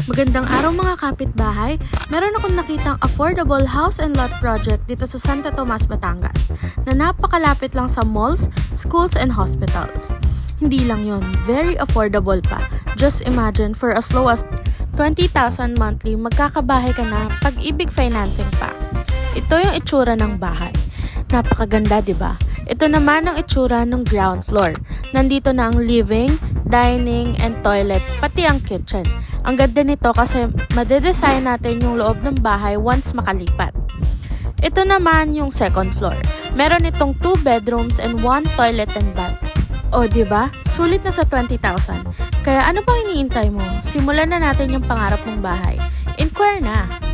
Magandang araw mga kapitbahay. Meron akong nakitang affordable house and lot project dito sa Santo Tomas, Batangas na napakalapit lang sa malls, schools, and hospitals. Hindi lang yon, very affordable pa. Just imagine, for as low as 20,000 monthly, magkakabahay ka na pag-ibig financing pa. Ito yung itsura ng bahay. Napakaganda, di ba? Ito naman ang itsura ng ground floor. Nandito na ang living, dining, and toilet, pati ang kitchen. Ang ganda nito kasi madedesign natin yung loob ng bahay once makalipat. Ito naman yung second floor. Meron itong 2 bedrooms and 1 toilet and bath. O, diba? Sulit na sa 20,000. Kaya ano pang iniintay mo? Simulan na natin yung pangarap mong bahay. Inquire na!